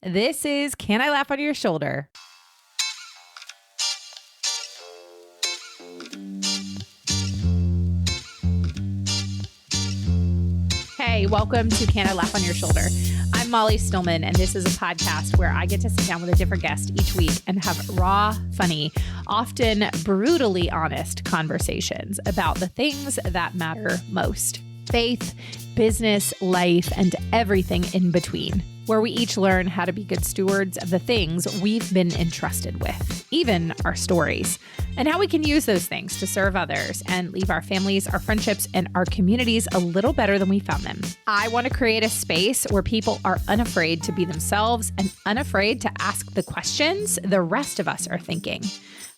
This is Can I Laugh on Your Shoulder? Hey, welcome to Can I Laugh on Your Shoulder? I'm Molly Stillman, and this is a podcast where I get to sit down with a different guest each week and have raw, funny, often brutally honest conversations about the things that matter most. Faith, business, life, and everything in between, where we each learn how to be good stewards of the things we've been entrusted with, even our stories, and how we can use those things to serve others and leave our families, our friendships, and our communities a little better than we found them. I want to create a space where people are unafraid to be themselves and unafraid to ask the questions the rest of us are thinking.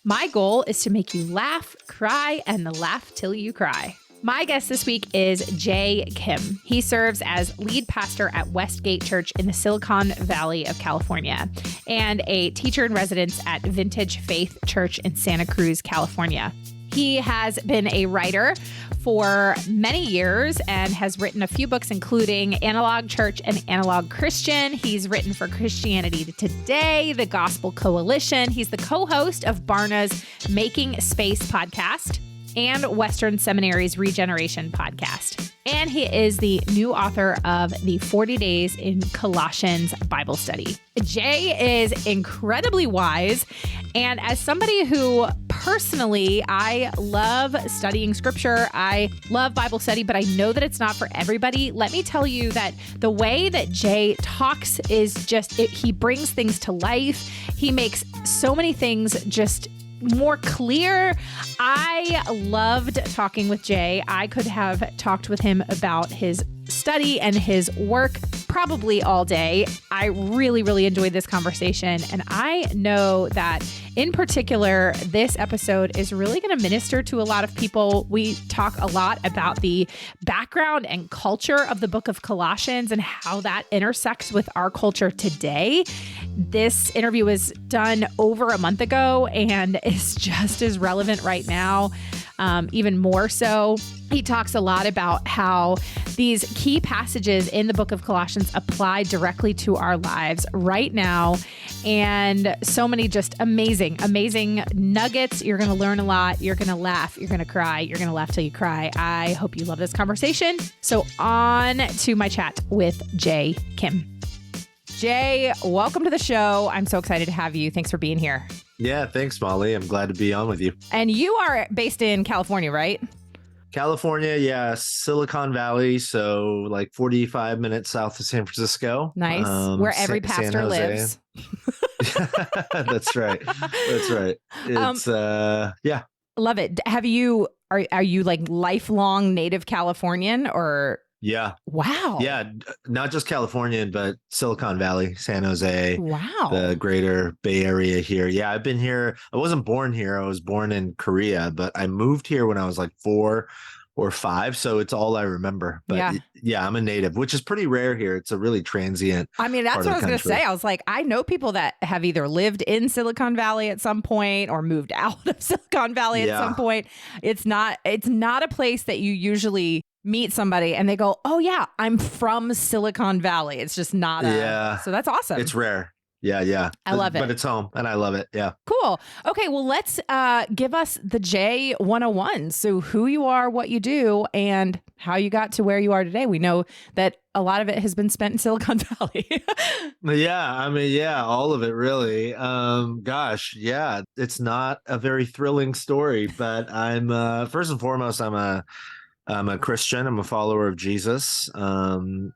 My goal is to make you laugh, cry, and laugh till you cry. My guest this week is Jay Kim. He serves as lead pastor at Westgate Church in the Silicon Valley of California and a teacher in residence at Vintage Faith Church in Santa Cruz, California. He has been a writer for many years and has written a few books, including Analog Church and Analog Christian. He's written for Christianity Today, the Gospel Coalition. He's the co-host of Barna's Making Space podcast and Western Seminary's ReGENERATION podcast. And he is the new author of the 40 Days in Colossians Bible Study. Jay is incredibly wise. And as somebody who personally, I love studying scripture, I love Bible study, but I know that it's not for everybody. Let me tell you that the way that Jay talks is he brings things to life. He makes so many things just more clear. I loved talking with Jay. I could have talked with him about his study and his work probably all day. I really, really enjoyed this conversation. And I know that in particular, this episode is really going to minister to a lot of people. We talk a lot about the background and culture of the book of Colossians and how that intersects with our culture today. This interview was done over a month ago and is just as relevant right now, even more so. He talks a lot about how these key passages in the book of Colossians apply directly to our lives right now. And so many just amazing nuggets. You're going to learn a lot. You're going to laugh. You're going to cry. You're going to laugh till you cry. I hope you love this conversation. So on to my chat with Jay Kim. Jay, welcome to the show. I'm so excited to have you. Thanks for being here. Yeah, thanks, Molly. I'm glad to be on with you. And you are based in California, right? California, yeah, Silicon Valley, so like 45 minutes south of San Francisco. Nice, where every pastor lives. That's right. That's right. It's yeah. Love it. Are you like lifelong native Californian or? Yeah. Wow. Yeah. Not just Californian, but Silicon Valley, San Jose. Wow. The greater Bay Area here. Yeah. I've been here. I wasn't born here. I was born in Korea, but I moved here when I was like 4 or 5. So it's all I remember. But yeah, I'm a native, which is pretty rare here. It's a really transient. I mean, that's what I was going to say. I was like, I know people that have either lived in Silicon Valley at some point or moved out of Silicon Valley at some point. It's not a place that you usually meet somebody and they go, oh yeah, I'm from Silicon Valley. It's just not so that's awesome. It's rare. Yeah. I love it. But it's home and I love it. Yeah. Cool. Okay. Well, let's give us the J 101. So who you are, what you do, and how you got to where you are today. We know that a lot of it has been spent in Silicon Valley. All of it really. Gosh, yeah, it's not a very thrilling story, but I'm first and foremost, I'm a Christian. I'm a follower of Jesus. And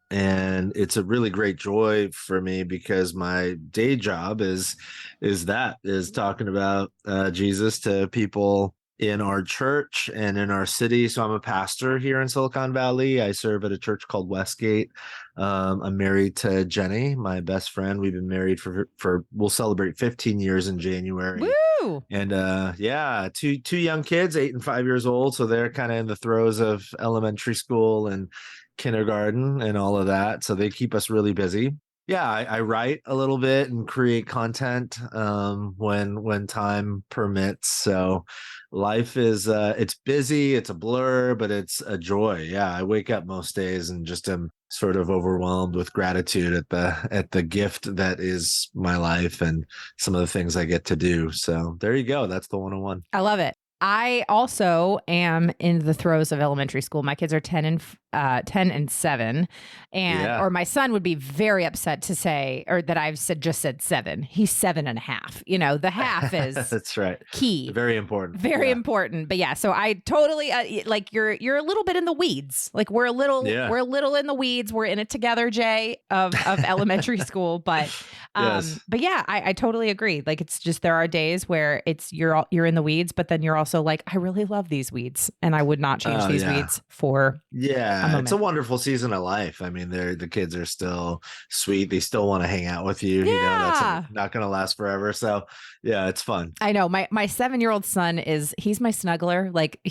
it's a really great joy for me because my day job is talking about Jesus to people in our church and in our city. So I'm a pastor here in Silicon Valley. I serve at a church called Westgate. I'm married to Jenny, my best friend. We've been married for we'll celebrate 15 years in January. Woo! And two young kids, 8 and 5 years old. So they're kind of in the throes of elementary school and kindergarten and all of that. So they keep us really busy. Yeah, I write a little bit and create content when time permits. So life is it's busy, it's a blur, but it's a joy. Yeah, I wake up most days and just am sort of overwhelmed with gratitude at the gift that is my life and some of the things I get to do. So there you go. That's the 101. I love it. I also am in the throes of elementary school. My kids are 10 and 7, or my son would be very upset to say, or that I've just said 7. He's 7.5. The half is that's right. Key. Very important. Very important. But yeah, so I totally like you're a little bit in the weeds. Like we're a little in the weeds. We're in it together, Jay, of elementary school. But yes. But yeah, I totally agree. Like it's just there are days where you're in the weeds, but then you're also like, I really love these weeds, and I would not change these weeds for it's a wonderful season of life. I mean, the kids are still sweet. They still want to hang out with you. That's not going to last forever. So yeah, it's fun. I know my 7-year-old son he's my snuggler. Like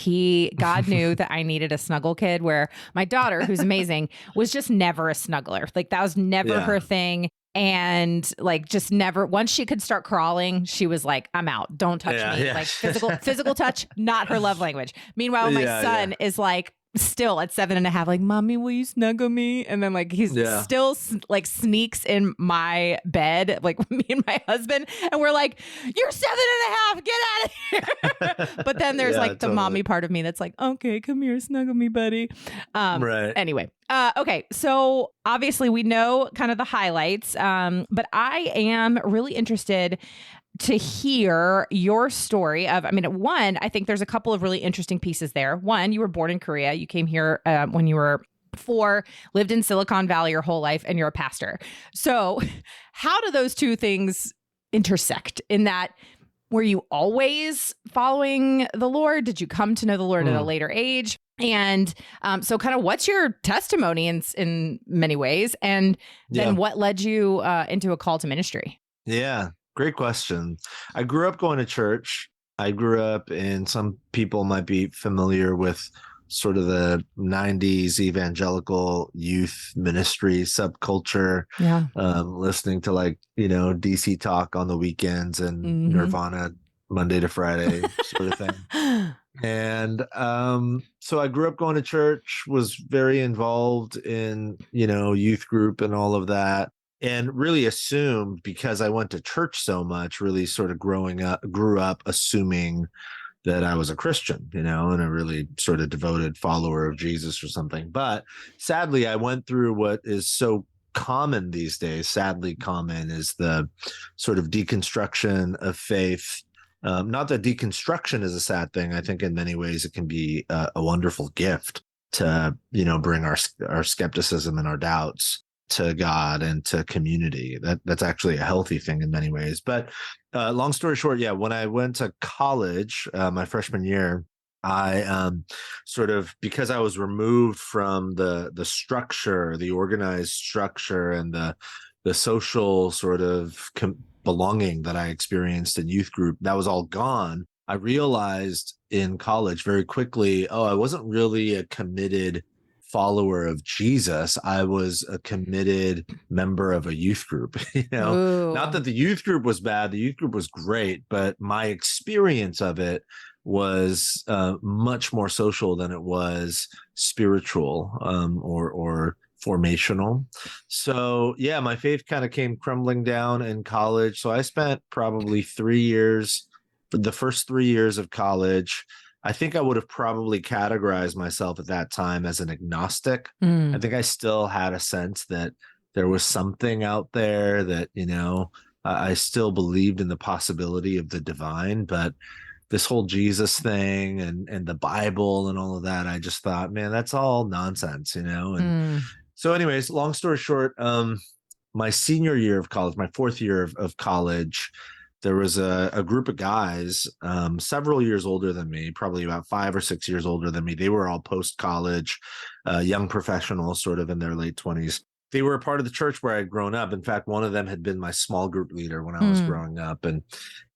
God knew that I needed a snuggle kid, where my daughter, who's amazing, was just never a snuggler. Like that was never her thing. And like just never, once she could start crawling, she was like, I'm out. Don't touch me. Yeah. Like physical touch, not her love language. Meanwhile, my son is like still at 7.5, like, Mommy, will you snuggle me? And then like he's still like sneaks in my bed, like me and my husband, and we're like, you're 7.5, get out of here. But then there's like the mommy part of me that's like, okay, come here, snuggle me, buddy. Right. Anyway. Okay. So obviously we know kind of the highlights, but I am really interested to hear your story of, one, I think there's a couple of really interesting pieces there. One, you were born in Korea. You came here when you were 4, lived in Silicon Valley your whole life, and you're a pastor. So how do those two things intersect in that? Were you always following the Lord? Did you come to know the Lord at a later age? And so kind of what's your testimony in many ways? And then what led you into a call to ministry? Yeah, great question. I grew up going to church. I grew up in, some people might be familiar with sort of the 90s evangelical youth ministry subculture, listening to like, DC Talk on the weekends and Nirvana Monday to Friday sort of thing. And so I grew up going to church, was very involved in, youth group and all of that, and really assumed, because I went to church so much, really sort of grew up assuming that I was a Christian, and a really sort of devoted follower of Jesus or something. But sadly, I went through what is so common these days, sadly common, is the sort of deconstruction of faith. Not that deconstruction is a sad thing. I think in many ways it can be a wonderful gift to, bring our skepticism and our doubts to God and to community. That's actually a healthy thing in many ways. But long story short, when I went to college, my freshman year, I sort of, because I was removed from the structure, the organized structure, and the social sort of belonging that I experienced in youth group, that was all gone. I realized in college very quickly, I wasn't really a committed follower of Jesus. I was a committed member of a youth group. Not that the youth group was bad. The youth group was great, but my experience of it was much more social than it was spiritual or formational. So my faith kind of came crumbling down in college. So I spent probably 3 years, the first 3 years of college. I think I would have probably categorized myself at that time as an agnostic. I think I still had a sense that there was something out there that, I still believed in the possibility of the divine, but this whole Jesus thing and the Bible and all of that, I just thought, man, that's all nonsense, and so anyways, long story short, my senior year of college, my 4th year of college, there was a group of guys, several years older than me, probably about 5 or 6 years older than me. They were all post-college, young professionals, sort of in their late 20s. They were a part of the church where I'd grown up. In fact, one of them had been my small group leader when I was growing up. And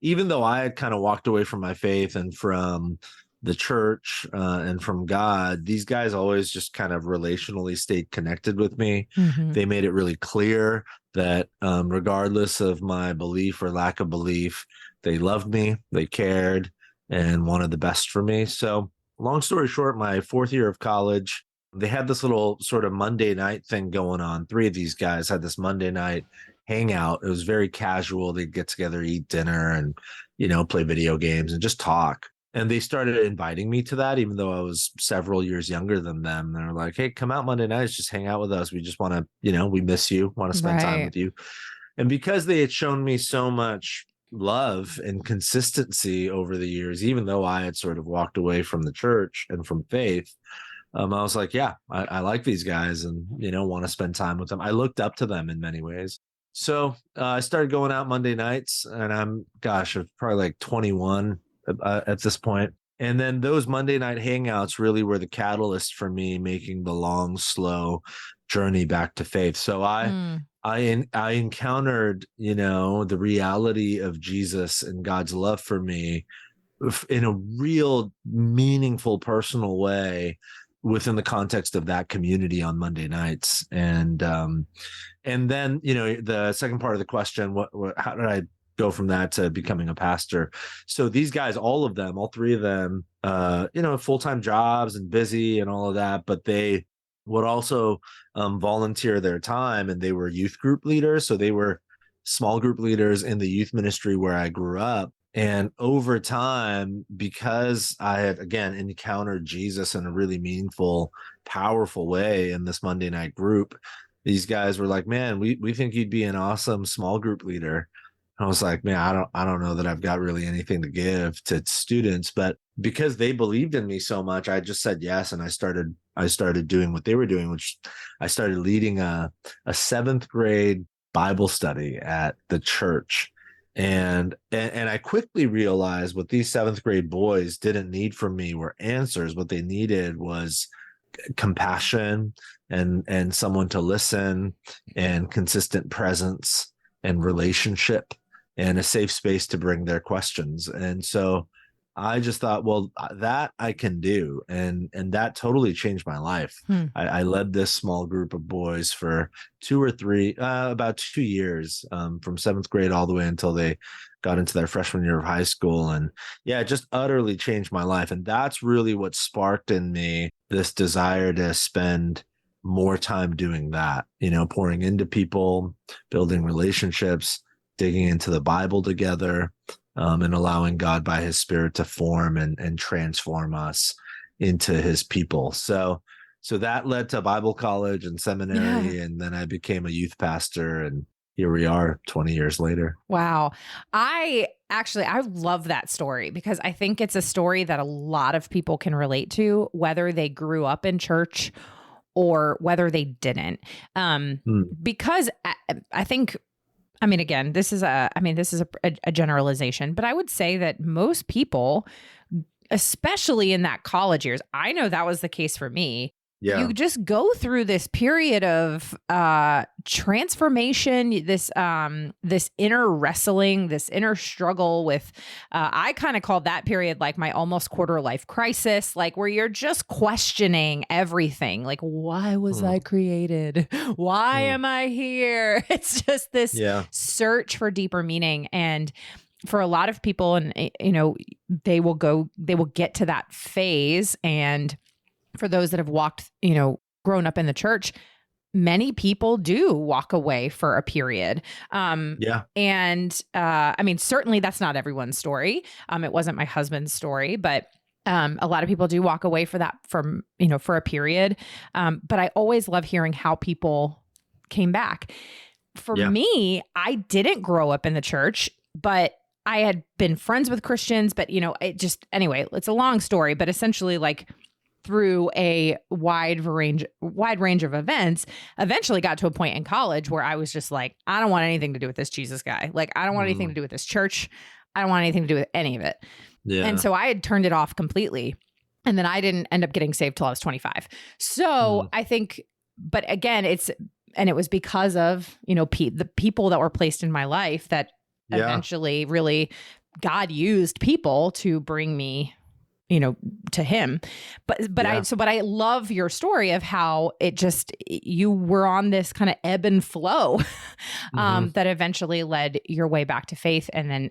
even though I had kind of walked away from my faith and from the church and from God, these guys always just kind of relationally stayed connected with me. They made it really clear that regardless of my belief or lack of belief, they loved me, they cared, and wanted the best for me. So long story short, my 4th year of college, they had this little sort of Monday night thing going on. 3 of these guys had this Monday night hangout. It was very casual. They'd get together, eat dinner, and, play video games and just talk. And they started inviting me to that, even though I was several years younger than them. They're like, hey, come out Monday nights, just hang out with us. We just want to, we miss you, want to spend time with you. And because they had shown me so much love and consistency over the years, even though I had sort of walked away from the church and from faith, I was like, yeah, I like these guys and, want to spend time with them. I looked up to them in many ways. So I started going out Monday nights, and I'm probably like 21 at this point. And then those Monday night hangouts really were the catalyst for me making the long, slow journey back to faith. So I encountered, the reality of Jesus and God's love for me in a real meaningful, personal way within the context of that community on Monday nights. And then, the second part of the question, how did I go from that to becoming a pastor? So these guys, all 3 of them, full-time jobs and busy and all of that, but they would also volunteer their time, and they were youth group leaders. So they were small group leaders in the youth ministry where I grew up. And over time, because I had, again, encountered Jesus in a really meaningful, powerful way in this Monday night group, these guys were like, man, we think you'd be an awesome small group leader. I was like, man, I don't know that I've got really anything to give to students, but because they believed in me so much, I just said yes. And I started doing what they were doing, which I started leading a 7th grade Bible study at the church. And I quickly realized what these 7th grade boys didn't need from me were answers. What they needed was compassion and someone to listen, and consistent presence and relationship, and a safe space to bring their questions. And so I just thought, well, that I can do. And that totally changed my life. I led this small group of boys for about 2 years, from 7th grade all the way until they got into their freshman year of high school. And yeah, it just utterly changed my life. And that's really what sparked in me this desire to spend more time doing that, pouring into people, building relationships, digging into the Bible together, and allowing God by his Spirit to form and transform us into his people. So that led to Bible college and seminary, and then I became a youth pastor, and here we are 20 years later. Wow. I love that story, because I think it's a story that a lot of people can relate to, whether they grew up in church or whether they didn't. Because I think, again, this is a generalization, but I would say that most people, especially in that college years, I know that was the case for me. Yeah. You just go through this period of transformation, this inner wrestling, this inner struggle with, I kind of called that period like my almost quarter life crisis, like where you're just questioning everything. Like, why was I created? Why am I here? It's just this search for deeper meaning. And for a lot of people, and they will get to that phase. And for those that have grown up in the church, many people do walk away for a period. And certainly that's not everyone's story. It wasn't my husband's story, but a lot of people do walk away for a period. But I always love hearing how people came back. For me, I didn't grow up in the church, but I had been friends with Christians, but it's a long story, but essentially, like, through a wide range of events, eventually got to a point in college where I was just like, I don't want anything to do with this Jesus guy. Like, I don't want anything to do with this church. I don't want anything to do with any of it. Yeah. And so I had turned it off completely. And then I didn't end up getting saved till I was 25. So I think, but again, it was because of, the people that were placed in my life that eventually really God used people to bring me to him. But I love your story of how you were on this kind of ebb and flow, that eventually led your way back to faith. And then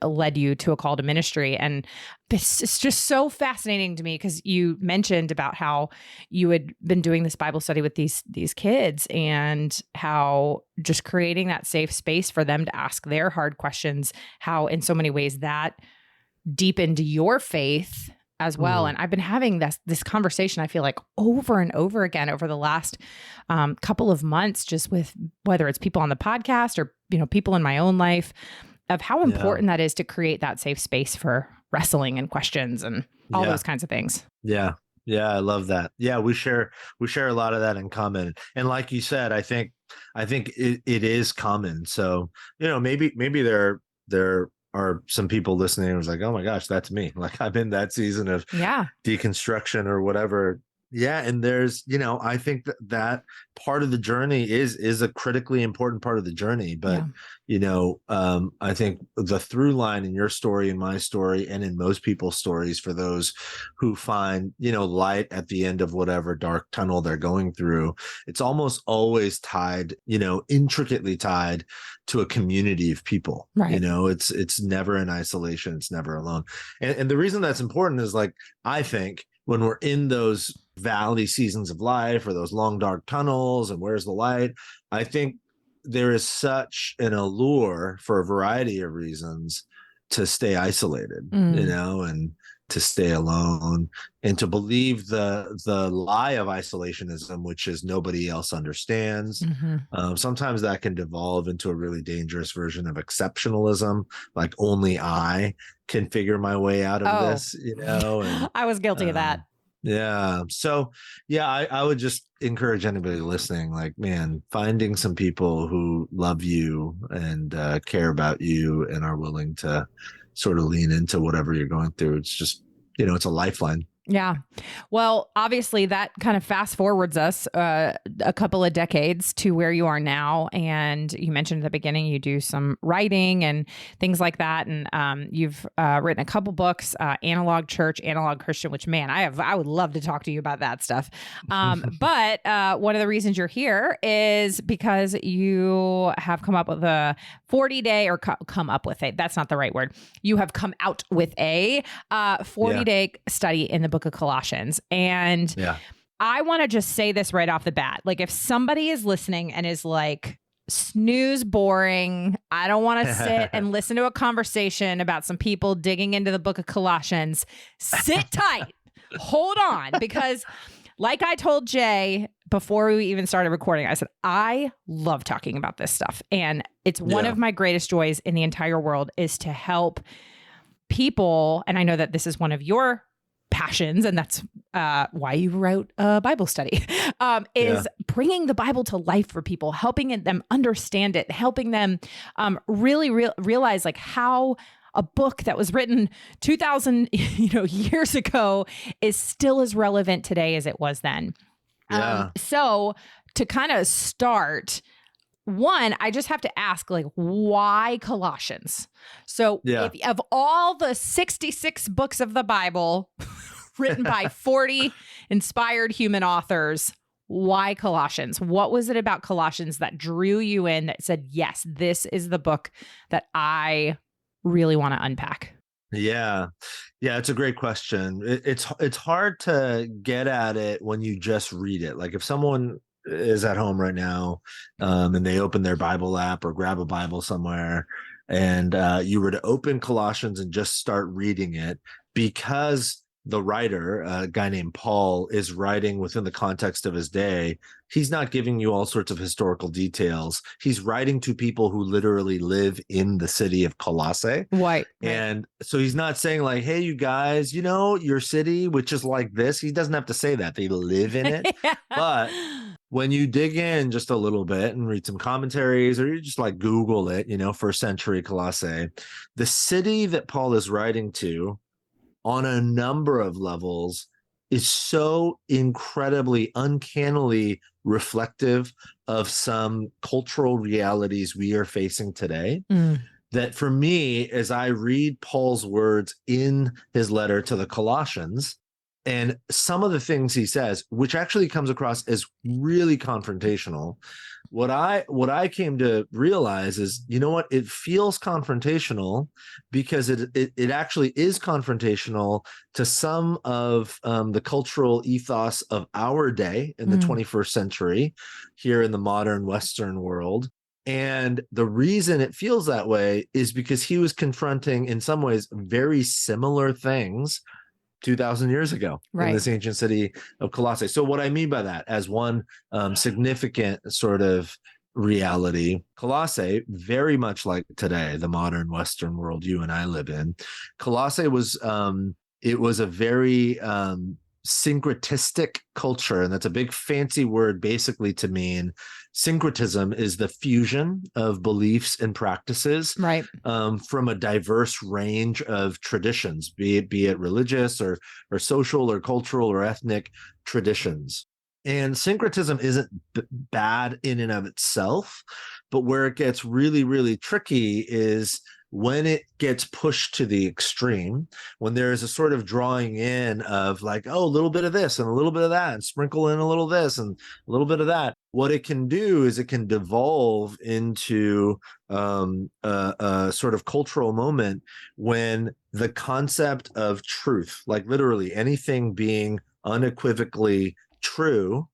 led you to a call to ministry. And it's just so fascinating to me because you mentioned about how you had been doing this Bible study with these kids and how just creating that safe space for them to ask their hard questions, how in so many ways that deepened your faith as well. And I've been having this conversation, I feel like over and over again over the last couple of months, just with whether it's people on the podcast or, people in my own life, of how important that is to create that safe space for wrestling and questions and all those kinds of things. Yeah. Yeah. I love that. Yeah. We share a lot of that in common. And like you said, I think it is common. So, maybe there are some people listening who's like, oh my gosh, that's me. Like I'm in that season of deconstruction or whatever. Yeah. And there's, I think that part of the journey is a critically important part of the journey. But, I think the through line in your story and my story and in most people's stories for those who find, light at the end of whatever dark tunnel they're going through, it's almost always tied, intricately tied to a community of people. Right. It's never in isolation. It's never alone. And the reason that's important is, like, I think when we're in those valley seasons of life or those long dark tunnels and where's the light, I think there is such an allure for a variety of reasons to stay isolated, and to stay alone and to believe the lie of isolationism, which is nobody else understands. Sometimes that can devolve into a really dangerous version of exceptionalism, like only I can figure my way out of this, and I was guilty of that. Yeah. So, I would just encourage anybody listening, like, man, finding some people who love you and care about you and are willing to sort of lean into whatever you're going through. It's just, it's a lifeline. Yeah. Well, obviously that kind of fast forwards us a couple of decades to where you are now. And you mentioned at the beginning, you do some writing and things like that. And you've written a couple books, Analog Church, Analog Christian, which, man, I would love to talk to you about that stuff. But one of the reasons you're here is because you have come up with a 40-day, or come up with that's not the right word. You have come out with a 40-day study in the book of Colossians. And I want to just say this right off the bat. Like, if somebody is listening and is like, snooze, boring, I don't want to sit and listen to a conversation about some people digging into the book of Colossians, sit tight, hold on, because like I told Jay before we even started recording, I said, I love talking about this stuff. And it's one of my greatest joys in the entire world is to help people. And I know that this is one of your passions, and that's why you wrote a Bible study, is bringing the Bible to life for people, helping them understand it, helping them really realize like how a book that was written 2,000 years ago is still as relevant today as it was then. So to kind of start, one, I just have to ask, like, why Colossians? So if, of all the 66 books of the Bible written by 40 inspired human authors, why Colossians? What was it about Colossians that drew you in, that said, yes, this is the book that I really want to unpack? Yeah, it's a great question. It's hard to get at it when you just read it. Like, if someone is at home right now and they open their Bible app or grab a Bible somewhere, and you were to open Colossians and just start reading it, because the writer, a guy named Paul, is writing within the context of his day, he's not giving you all sorts of historical details. He's writing to people who literally live in the city of Colossae. Right. And so he's not saying like, hey, you guys, your city, which is like this. He doesn't have to say that. They live in it. But when you dig in just a little bit and read some commentaries, or you just like Google it, first century Colossae, the city that Paul is writing to on a number of levels is so incredibly, uncannily reflective of some cultural realities we are facing today. That for me, as I read Paul's words in his letter to the Colossians, and some of the things he says, which actually comes across as really confrontational, what I came to realize is, you know what, it feels confrontational because it actually is confrontational to some of the cultural ethos of our day in the 21st century here in the modern Western world. And the reason it feels that way is because he was confronting, in some ways, very similar things 2,000 years ago in this ancient city of Colossae. So what I mean by that, as one significant sort of reality, Colossae, very much like today, the modern Western world you and I live in, Colossae was it was a very syncretistic culture, and that's a big fancy word basically to mean syncretism is the fusion of beliefs and practices from a diverse range of traditions, be it religious or social or cultural or ethnic traditions. And syncretism isn't bad in and of itself, but where it gets really, really tricky is when it gets pushed to the extreme, when there is a sort of drawing in of like, oh, a little bit of this and a little bit of that, and sprinkle in a little this and a little bit of that. What it can do is it can devolve into a sort of cultural moment when the concept of truth, like literally anything being unequivocally true,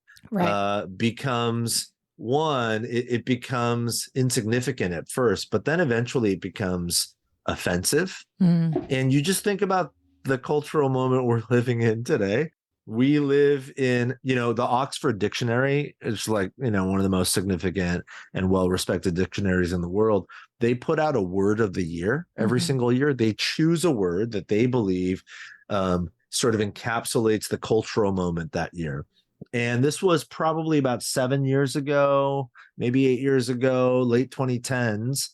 becomes one, it becomes insignificant at first, but then eventually it becomes offensive. And you just think about the cultural moment we're living in today. We live in, the Oxford Dictionary is like, one of the most significant and well-respected dictionaries in the world. They put out a word of the year every single year. They choose a word that they believe sort of encapsulates the cultural moment that year. And this was probably about 7 years ago, maybe 8 years ago, late 2010s,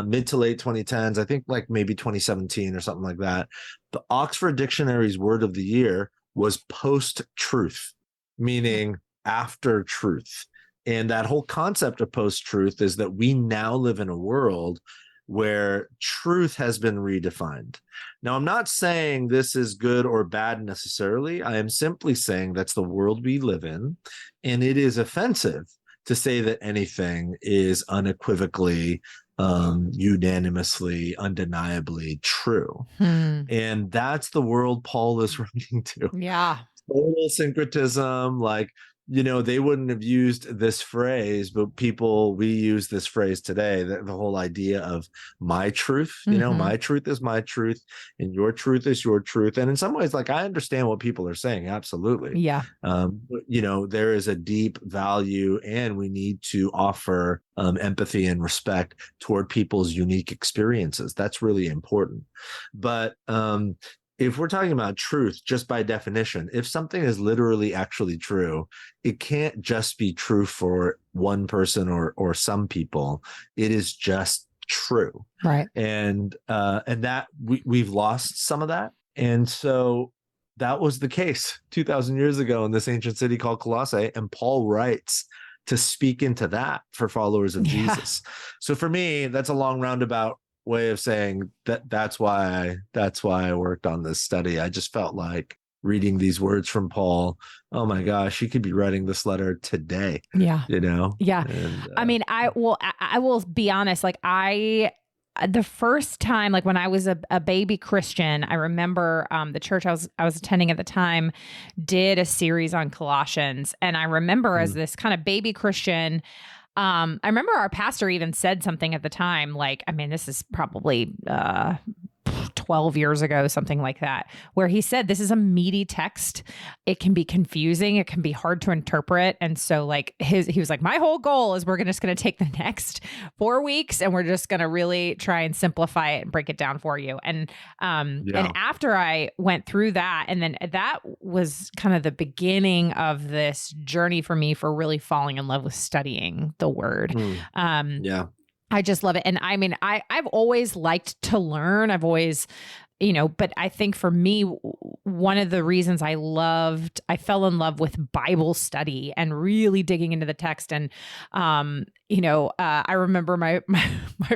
mid to late 2010s, I think like maybe 2017 or something like that. The Oxford Dictionary's word of the year was post-truth, meaning after truth. And that whole concept of post-truth is that we now live in a world where truth has been redefined. Now, I'm not saying this is good or bad necessarily. I am simply saying that's the world we live in. And it is offensive to say that anything is unequivocally, unanimously, undeniably true. And that's the world Paul is writing to. Yeah. Total syncretism, like, they wouldn't have used this phrase, but we use this phrase today, the whole idea of my truth, my truth is my truth and your truth is your truth. And in some ways, like, I understand what people are saying. Absolutely. Yeah. There is a deep value and we need to offer empathy and respect toward people's unique experiences. That's really important. But, if we're talking about truth, just by definition, if something is literally actually true, it can't just be true for one person or some people. It is just true. Right. And that we've lost some of that. And so that was the case 2,000 years ago in this ancient city called Colossae. And Paul writes to speak into that for followers of Jesus. So for me, that's a long roundabout way of saying that's why I worked on this study. I just felt like reading these words from Paul, oh my gosh, he could be writing this letter today. Yeah. Yeah. And, I mean, I will be honest, like the first time, like when I was a baby Christian, I remember the church I was attending at the time did a series on Colossians. And I remember as this kind of baby Christian, I remember our pastor even said something at the time, like, I mean, this is probably 12 years ago, something like that, where he said, this is a meaty text. It can be confusing. It can be hard to interpret. And so like he was like, my whole goal is we're just going to take the next 4 weeks and we're just going to really try and simplify it and break it down for you. And after I went through that, and then that was kind of the beginning of this journey for me for really falling in love with studying the word. I just love it. And I mean, I've always liked to learn. I've always, but I think for me, one of the reasons I fell in love with Bible study and really digging into the text. And, I remember my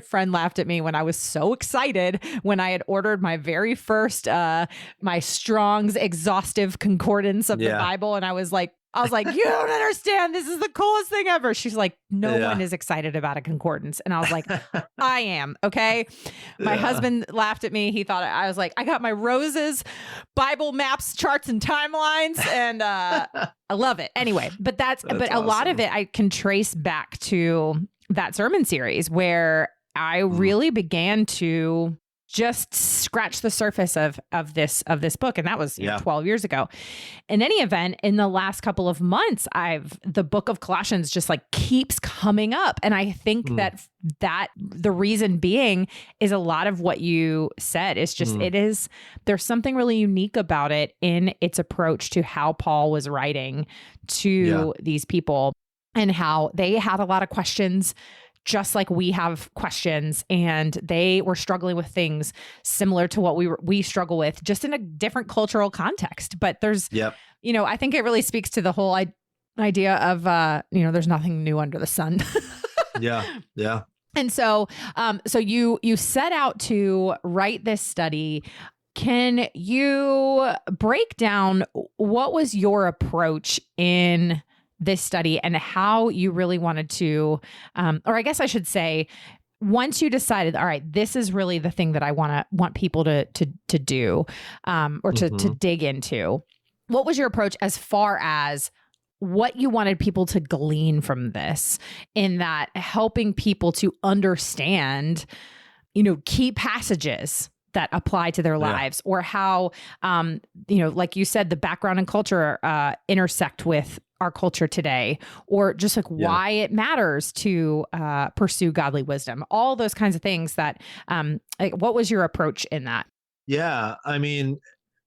friend laughed at me when I was so excited when I had ordered my very first, my Strong's exhaustive concordance of the Bible. And I was like, I was like, you don't understand. This is the coolest thing ever. She's like, no Yeah. one is excited about a concordance. And I was like, I am. Okay. My Yeah. husband laughed at me. He thought I was like, I got my roses, Bible maps, charts, and timelines. And I love it. Anyway, but but a lot of it I can trace back to that sermon series where I really began to just scratch the surface of this book. And that was 12 years ago. In any event, in the last couple of months, the book of Colossians just like keeps coming up. And I think that the reason being is a lot of what you said is just, there's something really unique about it in its approach to how Paul was writing to these people and how they had a lot of questions, just like we have questions, and they were struggling with things similar to what we struggle with, just in a different cultural context. But there's, I think it really speaks to the whole idea of, there's nothing new under the sun. Yeah. And so you set out to write this study. Can you break down what was your approach in this study and how you really wanted to, or I guess I should say, once you decided, all right, this is really the thing that I want people to do, or to dig into, what was your approach as far as what you wanted people to glean from this, in that helping people to understand, key passages that apply to their lives, or how, like you said, the background and culture intersect with our culture today, or just like why it matters to pursue godly wisdom, all those kinds of things that, what was your approach in that? Yeah. I mean,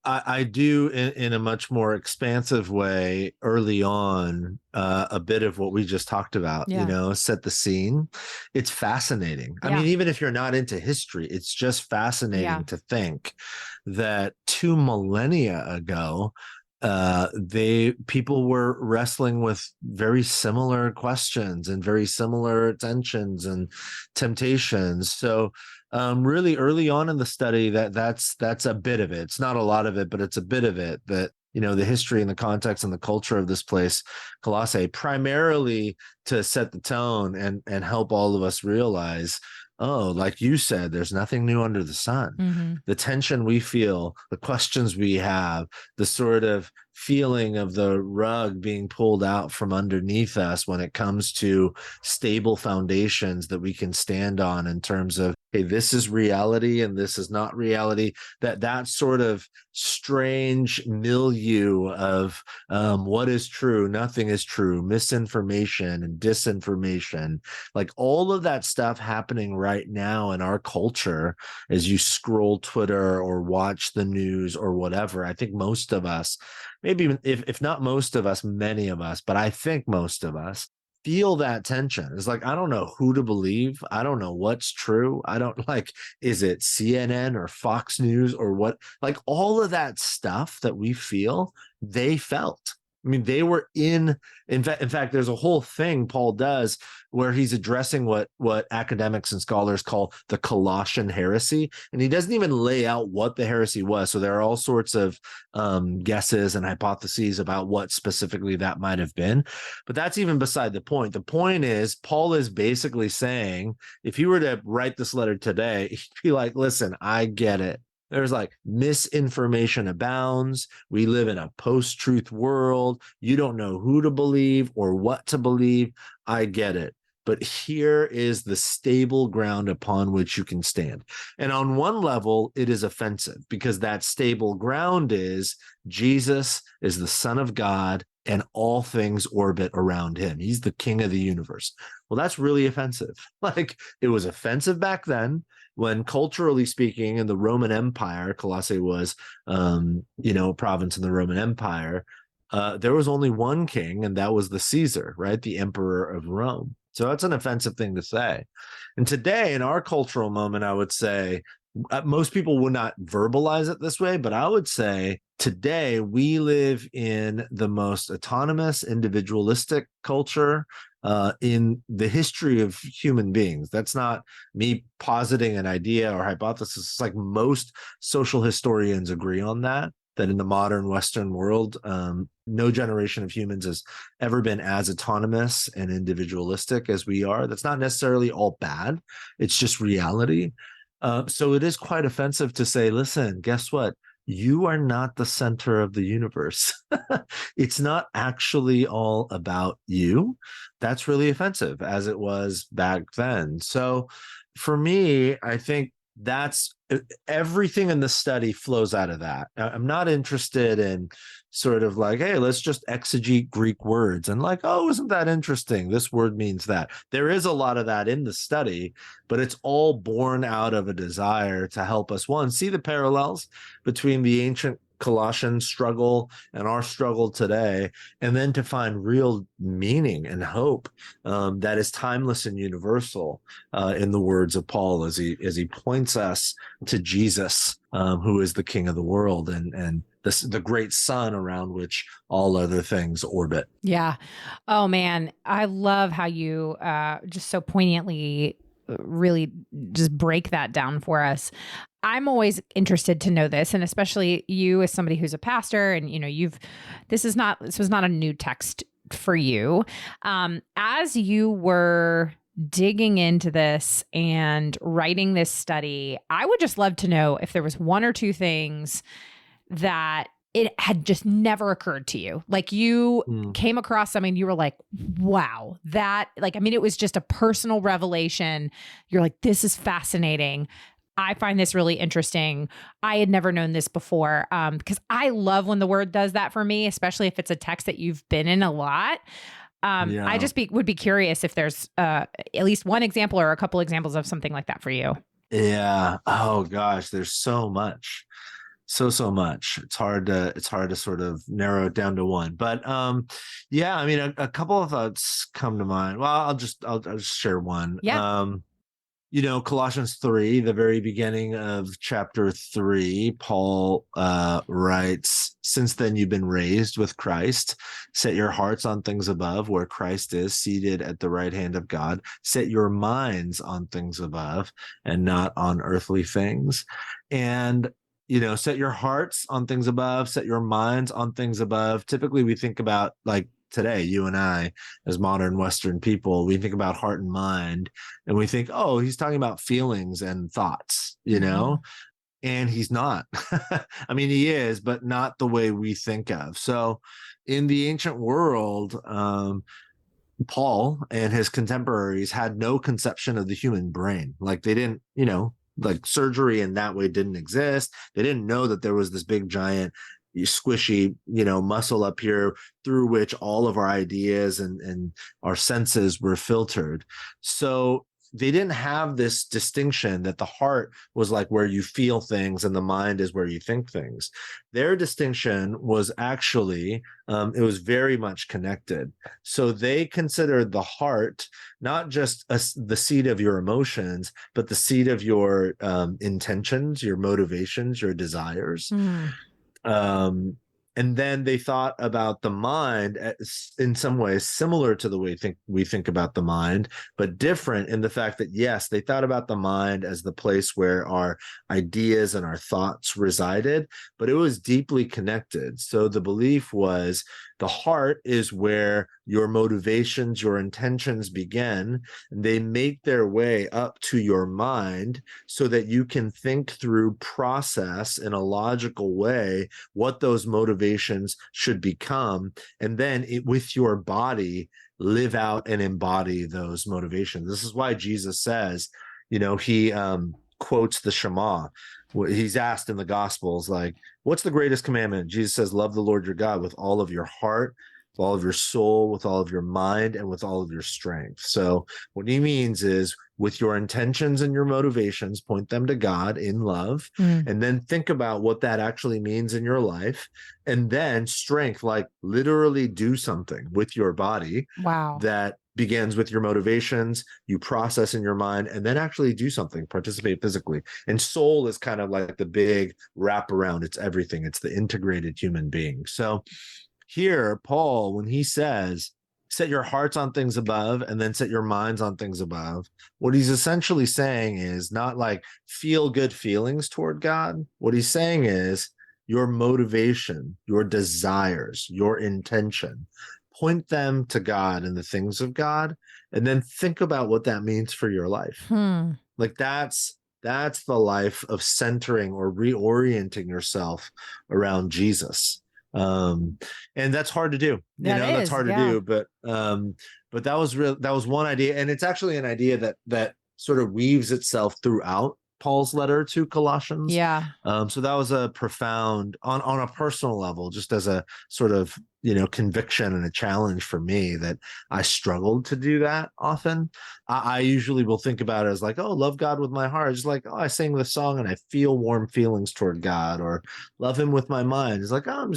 I do in a much more expansive way early on, a bit of what we just talked about, set the scene. It's fascinating. I mean, even if you're not into history, it's just fascinating to think that 2 millennia ago, people were wrestling with very similar questions and very similar tensions and temptations. So really early on in the study, that's a bit of it. It's not a lot of it, but it's a bit of it, that the history and the context and the culture of this place, Colossae, primarily to set the tone and help all of us realize, like you said, there's nothing new under the sun. The tension we feel, the questions we have, the sort of feeling of the rug being pulled out from underneath us when it comes to stable foundations that we can stand on in terms of, hey, this is reality and this is not reality. That sort of strange milieu of what is true, nothing is true, misinformation and disinformation, like all of that stuff happening right now in our culture as you scroll Twitter or watch the news or whatever. I think most of us, maybe if not most of us, many of us, but I think most of us feel that tension. It's like, I don't know who to believe. I don't know what's true. I don't is it CNN or Fox News or what? Like all of that stuff that we feel, they felt. I mean, they were in fact, there's a whole thing Paul does where he's addressing what academics and scholars call the Colossian heresy. And he doesn't even lay out what the heresy was. So there are all sorts of guesses and hypotheses about what specifically that might have been. But that's even beside the point. The point is, Paul is basically saying, if he were to write this letter today, he'd be like, listen, I get it. There's misinformation abounds. We live in a post-truth world. You don't know who to believe or what to believe. I get it. But here is the stable ground upon which you can stand. And on one level, it is offensive because that stable ground is Jesus is the Son of God and all things orbit around him. He's the king of the universe. Well, that's really offensive. It was offensive back then, when culturally speaking, in the Roman Empire, Colossae was, a province in the Roman Empire, there was only one king, and that was the Caesar, right? The emperor of Rome. So that's an offensive thing to say. And today, in our cultural moment, I would say, most people would not verbalize it this way, but I would say today we live in the most autonomous, individualistic culture in the history of human beings. That's not me positing an idea or hypothesis. It's like most social historians agree on that. that in the modern Western world, no generation of humans has ever been as autonomous and individualistic as we are. That's not necessarily all bad. It's just reality. So it is quite offensive to say, listen, guess what? You are not the center of the universe. It's not actually all about you. That's really offensive, as it was back then. So for me, I think that's everything in the study flows out of that. I'm not interested in sort of like, hey, let's just exegete Greek words and like, oh, isn't that interesting? This word means that. There is a lot of that in the study, but it's all born out of a desire to help us, one, see the parallels between the ancient Colossian struggle and our struggle today, and then to find real meaning and hope that is timeless and universal in the words of Paul as he points us to Jesus, who is the King of the world and the great sun around which all other things orbit. Yeah. Oh man, I love how you just so poignantly really just break that down for us. I'm always interested to know this, and especially you as somebody who's a pastor, and this was not a new text for you. As you were digging into this and writing this study, I would just love to know if there was one or two things that it had just never occurred to you. Like you came across something, you were like, wow, it was just a personal revelation. You're like, this is fascinating. I find this really interesting. I had never known this before, because I love when the word does that for me, especially if it's a text that you've been in a lot. I just would be curious if there's at least one example or a couple examples of something like that for you. Yeah. Oh gosh, there's so much. So much. It's hard to sort of narrow it down to one. But yeah, I mean, a couple of thoughts come to mind. Well, I'll just share one. Yeah. Colossians 3, the very beginning of chapter 3, Paul writes, "Since then you've been raised with Christ. Set your hearts on things above, where Christ is seated at the right hand of God. Set your minds on things above and not on earthly things." And set your hearts on things above, set your minds on things above. Typically, we think about, like today, you and I, as modern Western people, we think about heart and mind, and we think, oh, he's talking about feelings and thoughts, and he's not. I mean, he is, but not the way we think of. So in the ancient world, Paul and his contemporaries had no conception of the human brain. Like they didn't, like surgery in that way didn't exist. They didn't know that there was this big giant squishy, muscle up here through which all of our ideas and our senses were filtered. So they didn't have this distinction that the heart was like where you feel things and the mind is where you think things. Their distinction was actually, it was very much connected. So they considered the heart not just the seat of your emotions, but the seat of your intentions, your motivations, your desires. And then they thought about the mind in some ways similar to the way we think about the mind, but different in the fact that, yes, they thought about the mind as the place where our ideas and our thoughts resided, but it was deeply connected. So the belief was the heart is where your motivations, your intentions begin, and they make their way up to your mind so that you can think through, process in a logical way what those motivations should become, and then with your body live out and embody those motivations. This is why Jesus says, he quotes the Shema. He's asked in the Gospels, like, what's the greatest commandment? Jesus says, love the Lord your God with all of your heart, with all of your soul, with all of your mind, and with all of your strength. So what he means is with your intentions and your motivations, point them to God in love, and then think about what that actually means in your life. And then strength, like literally do something with your body. Wow. That begins with your motivations, you process in your mind, and then actually do something, participate physically. And soul is kind of like the big wraparound. It's everything. It's the integrated human being. So here, Paul, when he says, set your hearts on things above and then set your minds on things above, what he's essentially saying is not like feel good feelings toward God. What he's saying is your motivation, your desires, your intention. Point them to God and the things of God, and then think about what that means for your life. Like that's the life of centering or reorienting yourself around Jesus. And that's hard to do. That's hard to do. But that was one idea, and it's actually an idea that sort of weaves itself throughout Paul's letter to Colossians. Yeah. So that was a profound, on a personal level, just as a sort of, conviction and a challenge for me, that I struggled to do that often. I usually will think about it as like, oh, love God with my heart. It's like, oh, I sing the song and I feel warm feelings toward God, or love him with my mind. It's like, oh,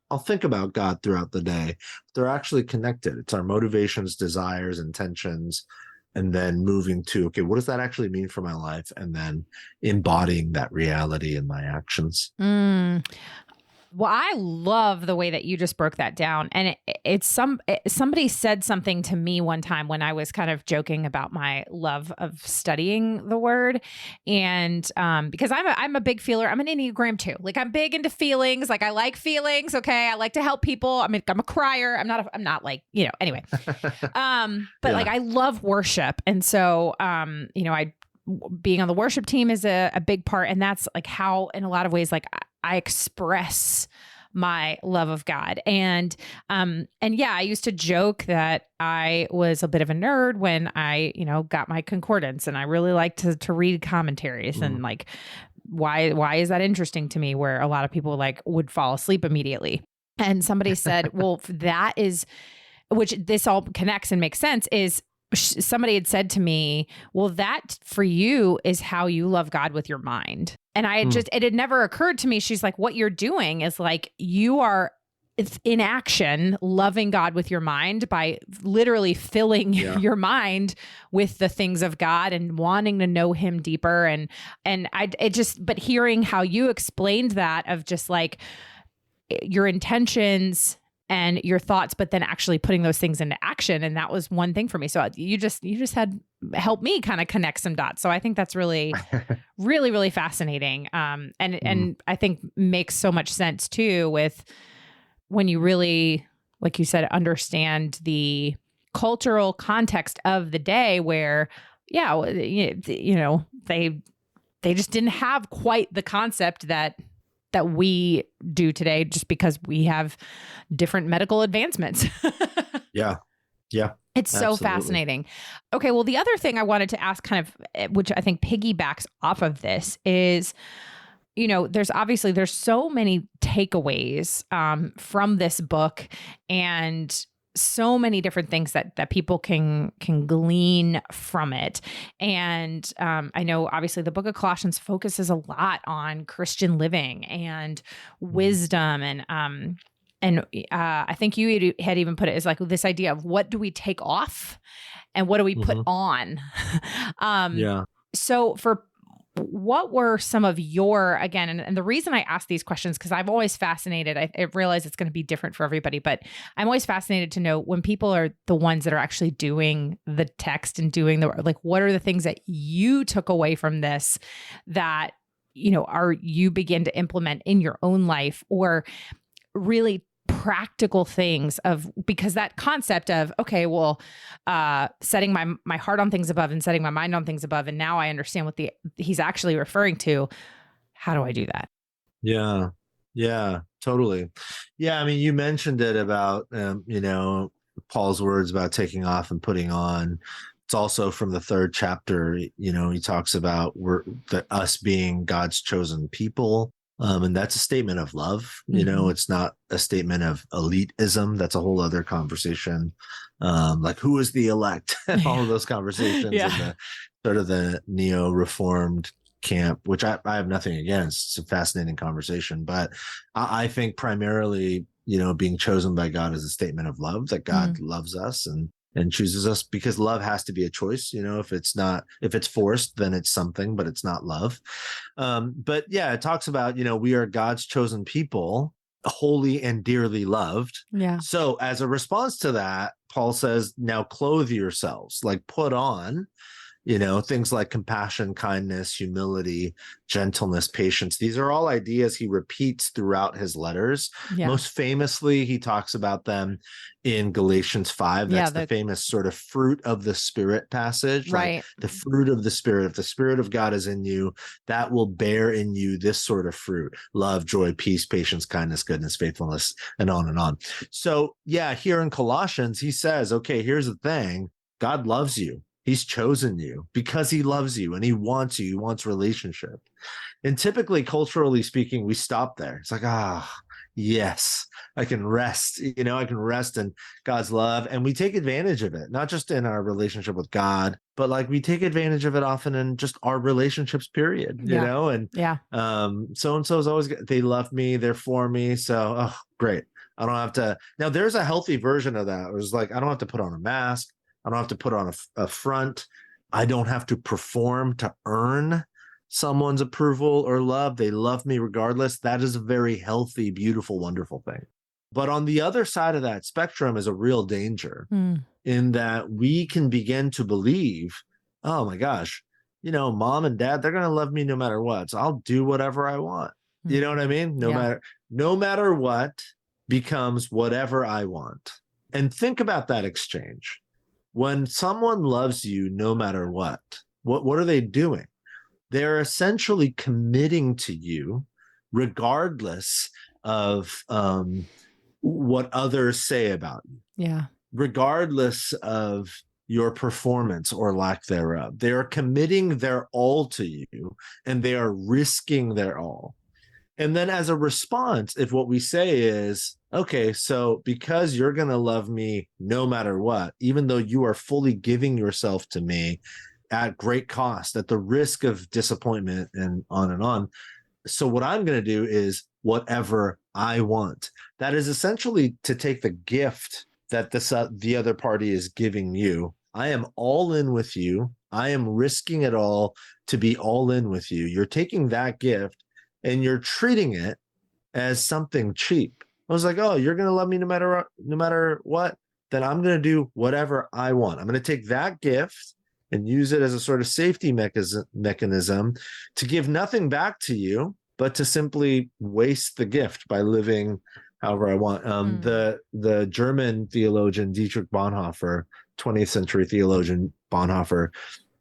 I'll think about God throughout the day. They're actually connected. It's our motivations, desires, intentions, and then moving to, okay, what does that actually mean for my life? And then embodying that reality in my actions. Well, I love the way that you just broke that down. And somebody said something to me one time when I was kind of joking about my love of studying the word. And because I'm a big feeler, I'm an Enneagram too. Like, I'm big into feelings. Like, I like feelings. Okay. I like to help people. I'm a crier. I'm not like, anyway. Like, I love worship. And so, being on the worship team is a big part. And that's like how, in a lot of ways, like I express my love of God. And I used to joke that I was a bit of a nerd when I, got my concordance, and I really liked to read commentaries and like, why is that interesting to me, where a lot of people like would fall asleep immediately. And somebody said, well, that is, which this all connects and makes sense, is somebody had said to me, well, that for you is how you love God with your mind. And it had never occurred to me. She's like, what you're doing is like, you are in action, loving God with your mind by literally filling your mind with the things of God and wanting to know him deeper. But hearing how you explained that, of just like your intentions and your thoughts, but then actually putting those things into action. And that was one thing for me. So you just had helped me kind of connect some dots. So I think that's really, really, really fascinating. And I think makes so much sense too, with when you really, like you said, understand the cultural context of the day, where, they just didn't have quite the concept that we do today, just because we have different medical advancements. Yeah. It's so fascinating. Okay. Well, the other thing I wanted to ask, kind of, which I think piggybacks off of this, is, there's so many takeaways from this book, and so many different things that people can glean from it. And I know obviously the book of Colossians focuses a lot on Christian living and wisdom. And I think you had even put it as like this idea of, what do we take off and what do we put on? So what were some of your, again, and the reason I ask these questions, because I'm always fascinated, I realize it's going to be different for everybody, but I'm always fascinated to know, when people are the ones that are actually doing the text and doing like, what are the things that you took away from this that, you begin to implement in your own life, or really practical things because that concept of, okay, well, setting my heart on things above and setting my mind on things above. And now I understand what he's actually referring to. How do I do that? Yeah, totally. Yeah. I mean, you mentioned it about, Paul's words about taking off and putting on. It's also from the 3rd chapter. He talks about us being God's chosen people. And that's a statement of love. It's not a statement of elitism. That's a whole other conversation. Like, who is the elect? All of those conversations in the sort of the neo-reformed camp, which I have nothing against. It's a fascinating conversation. But I think primarily, being chosen by God is a statement of love, that God loves us and chooses us, because love has to be a choice. If it's forced, then it's something, but it's not love. But yeah, it talks about, we are God's chosen people, holy and dearly loved. Yeah. So as a response to that, Paul says, now clothe yourselves, like put on, Things like compassion, kindness, humility, gentleness, patience. These are all ideas he repeats throughout his letters. Yeah. Most famously, he talks about them in Galatians 5. That's the famous sort of fruit of the Spirit passage. Right. Like the fruit of the Spirit. If the Spirit of God is in you, that will bear in you this sort of fruit: love, joy, peace, patience, kindness, goodness, faithfulness, and on and on. So yeah, here in Colossians, he says, okay, here's the thing. God loves you. He's chosen you because he loves you and he wants you. He wants relationship. And typically, culturally speaking, we stop there. It's like, yes, I can rest. I can rest in God's love. And we take advantage of it, not just in our relationship with God, but like we take advantage of it often in just our relationships, period, And so-and-so is always, they love me, they're for me. So, great. I don't have to. Now, there's a healthy version of that. It was like, I don't have to put on a mask. I don't have to put on a front. I don't have to perform to earn someone's approval or love. They love me regardless. That is a very healthy, beautiful, wonderful thing. But on the other side of that spectrum is a real danger in that we can begin to believe, oh my gosh, mom and dad, they're going to love me no matter what. So I'll do whatever I want. You know what I mean? No matter what becomes whatever I want. And think about that exchange. When someone loves you, no matter what are they doing? They're essentially committing to you regardless of what others say about you. Yeah. Regardless of your performance or lack thereof. They are committing their all to you and they are risking their all. And then as a response, if what we say is, okay, so because you're going to love me no matter what, even though you are fully giving yourself to me at great cost, at the risk of disappointment and on. So what I'm going to do is whatever I want. That is essentially to take the gift that the other party is giving you. I am all in with you. I am risking it all to be all in with you. You're taking that gift and you're treating it as something cheap. I was like, oh, you're going to love me no matter what? Then I'm going to do whatever I want. I'm going to take that gift and use it as a sort of safety mechanism to give nothing back to you, but to simply waste the gift by living however I want. The German theologian Dietrich Bonhoeffer, 20th century theologian Bonhoeffer,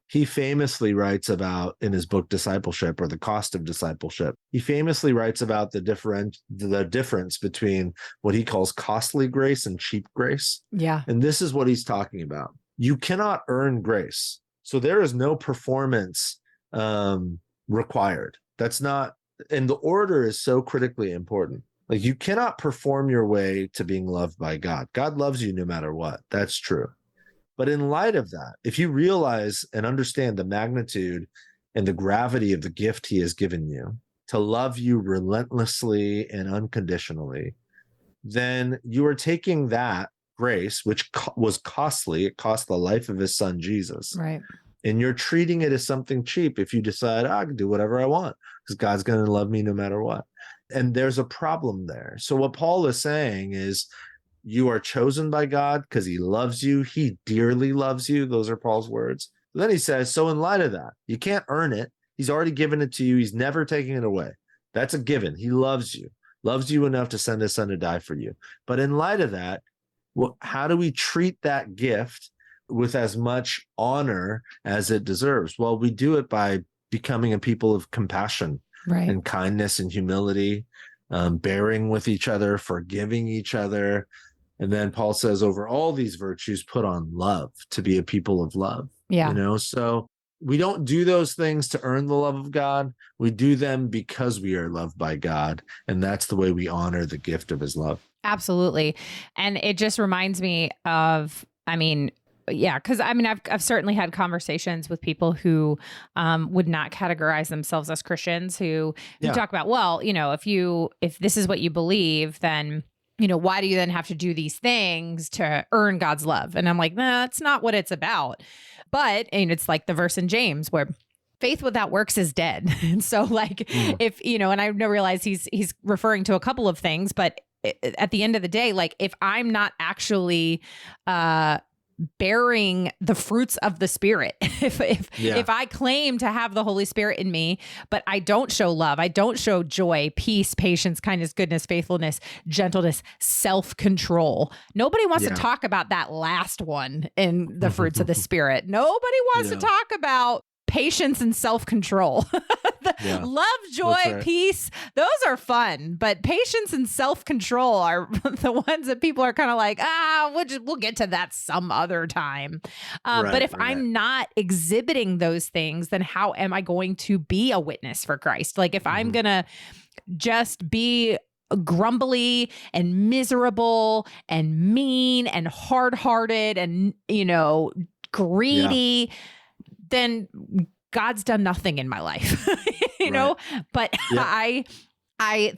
he famously writes about, in his book Discipleship, or The Cost of Discipleship, he famously writes about the difference between what he calls costly grace and cheap grace. Yeah. And this is what he's talking about. You cannot earn grace. So there is no performance required. That's not, and the order is so critically important. Like, you cannot perform your way to being loved by God. God loves you no matter what. That's true. But in light of that, if you realize and understand the magnitude and the gravity of the gift he has given you to love you relentlessly and unconditionally, then you are taking that grace, which was costly. It cost the life of his son, Jesus. Right. And you're treating it as something cheap if you decide, I can do whatever I want because God's going to love me no matter what. And there's a problem there. So what Paul is saying is, you are chosen by God because he loves you. He dearly loves you. Those are Paul's words. But then he says, so in light of that, you can't earn it. He's already given it to you. He's never taking it away. That's a given. He loves you enough to send his son to die for you. But in light of that, well, how do we treat that gift with as much honor as it deserves? Well, we do it by becoming a people of compassion, right, and kindness and humility, bearing with each other, forgiving each other. And then Paul says, over all these virtues, put on love, to be a people of love. Yeah. So we don't do those things to earn the love of God. We do them because we are loved by God. And that's the way we honor the gift of his love. Absolutely. And it just reminds me of, because I've certainly had conversations with people who would not categorize themselves as Christians who talk about, well, if this is what you believe, then why do you then have to do these things to earn God's love? And I'm like, nah, that's not what it's about. But, and it's like the verse in James where faith without works is dead. And so if, and I realize he's referring to a couple of things, but at the end of the day, like if I'm not actually bearing the fruits of the Spirit. If I claim to have the Holy Spirit in me, but I don't show love, I don't show joy, peace, patience, kindness, goodness, faithfulness, gentleness, self-control. Nobody wants to talk about that last one in the fruits of the Spirit. Nobody wants to talk about patience and self-control. Love, joy, peace, those are fun, but patience and self-control are the ones that people are kind of like, we'll get to that some other time. But if I'm not exhibiting those things, then how am I going to be a witness for Christ? Like if I'm going to just be grumbly and miserable and mean and hard-hearted and, greedy, then God's done nothing in my life, know, but I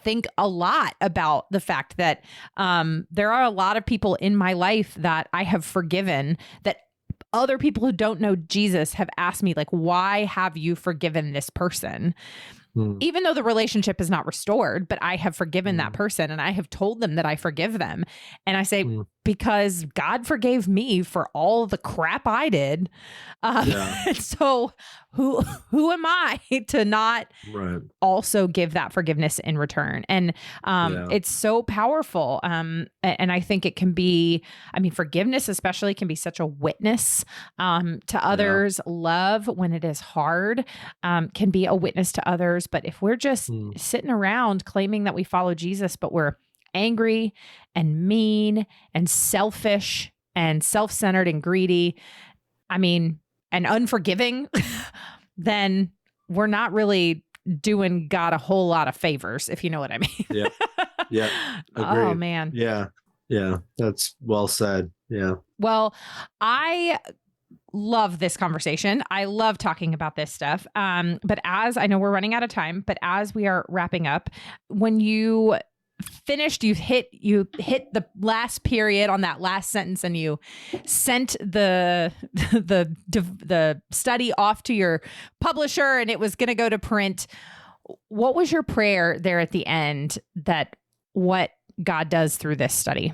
think a lot about the fact that there are a lot of people in my life that I have forgiven, that other people who don't know Jesus have asked me, like, why have you forgiven this person? Even though the relationship is not restored, but I have forgiven that person and I have told them that I forgive them. And I say, because God forgave me for all the crap I did. So who am I to not also give that forgiveness in return? And it's so powerful. And I think it can be, forgiveness especially can be such a witness to others. Love, when it is hard, can be a witness to others. But if we're just sitting around claiming that we follow Jesus, but we're angry and mean and selfish and self-centered and greedy, and unforgiving, then we're not really doing God a whole lot of favors, if you know what I mean. Agreed. Oh, man. Yeah. That's well said. Yeah. Well, I love this conversation. I love talking about this stuff. But as I know we're running out of time, but as we are wrapping up, when you finished, you hit the last period on that last sentence and you sent the study off to your publisher and it was going to go to print. What was your prayer there at the end that what God does through this study?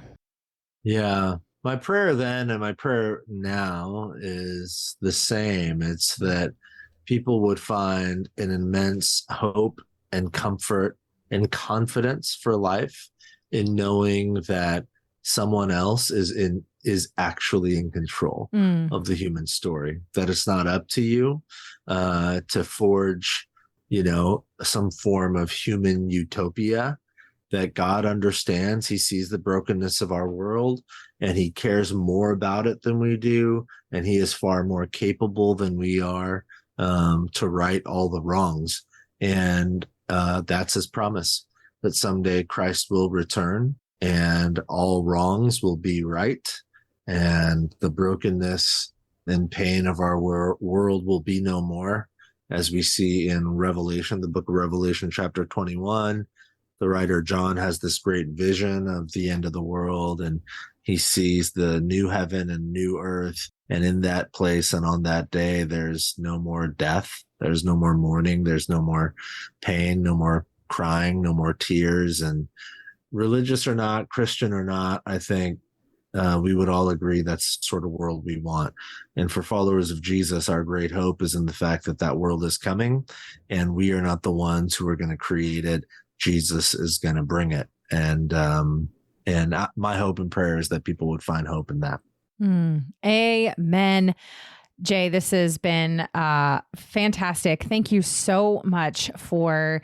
Yeah. My prayer then and my prayer now is the same. It's that people would find an immense hope and comfort and confidence for life in knowing that someone else is actually in control of the human story, that it's not up to you to forge, some form of human utopia, that God understands. He sees the brokenness of our world and he cares more about it than we do. And he is far more capable than we are to right all the wrongs. And that's his promise, that someday Christ will return and all wrongs will be right. And the brokenness and pain of our world will be no more. As we see in Revelation, the book of Revelation, chapter 21, the writer John has this great vision of the end of the world, and he sees the new heaven and new earth. And in that place and on that day, there's no more death. There's no more mourning. There's no more pain, no more crying, no more tears. And religious or not, Christian or not, I think we would all agree that's the sort of world we want. And for followers of Jesus, our great hope is in the fact that that world is coming and we are not the ones who are going to create it. Jesus is going to bring it. And my hope and prayer is that people would find hope in that. Amen. Jay, this has been fantastic. Thank you so much for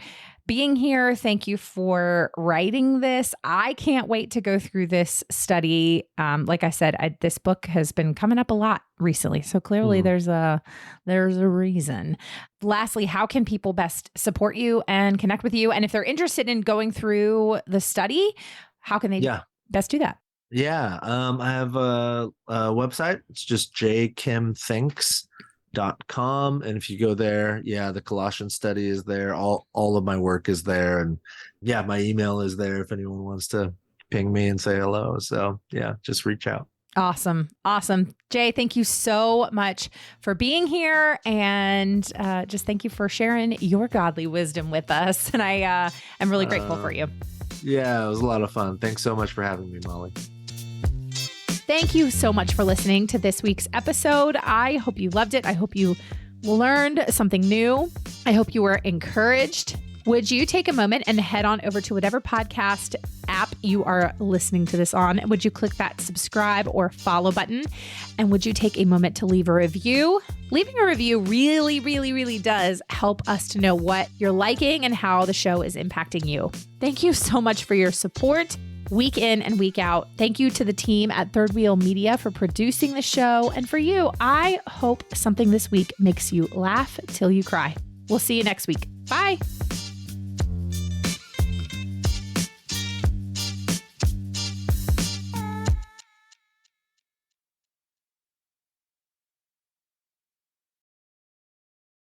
being here. Thank you for writing this. I can't wait to go through this study. Like I said, this book has been coming up a lot recently. So clearly there's a reason. Lastly, how can people best support you and connect with you? And if they're interested in going through the study, how can they best do that? Yeah. I have a website. It's just jkimthinks.com. And if you go there, the Colossians study is there. All of my work is there. And my email is there if anyone wants to ping me and say hello. So just reach out. Awesome. Jay, thank you so much for being here. And just thank you for sharing your godly wisdom with us. And I am really grateful for you. Yeah, it was a lot of fun. Thanks so much for having me, Molly. Thank you so much for listening to this week's episode. I hope you loved it. I hope you learned something new. I hope you were encouraged. Would you take a moment and head on over to whatever podcast app you are listening to this on? Would you click that subscribe or follow button? And would you take a moment to leave a review? Leaving a review really does help us to know what you're liking and how the show is impacting you. Thank you so much for your support week in and week out. Thank you to the team at Third Wheel Media for producing the show. And for you, I hope something this week makes you laugh till you cry. We'll see you next week. Bye.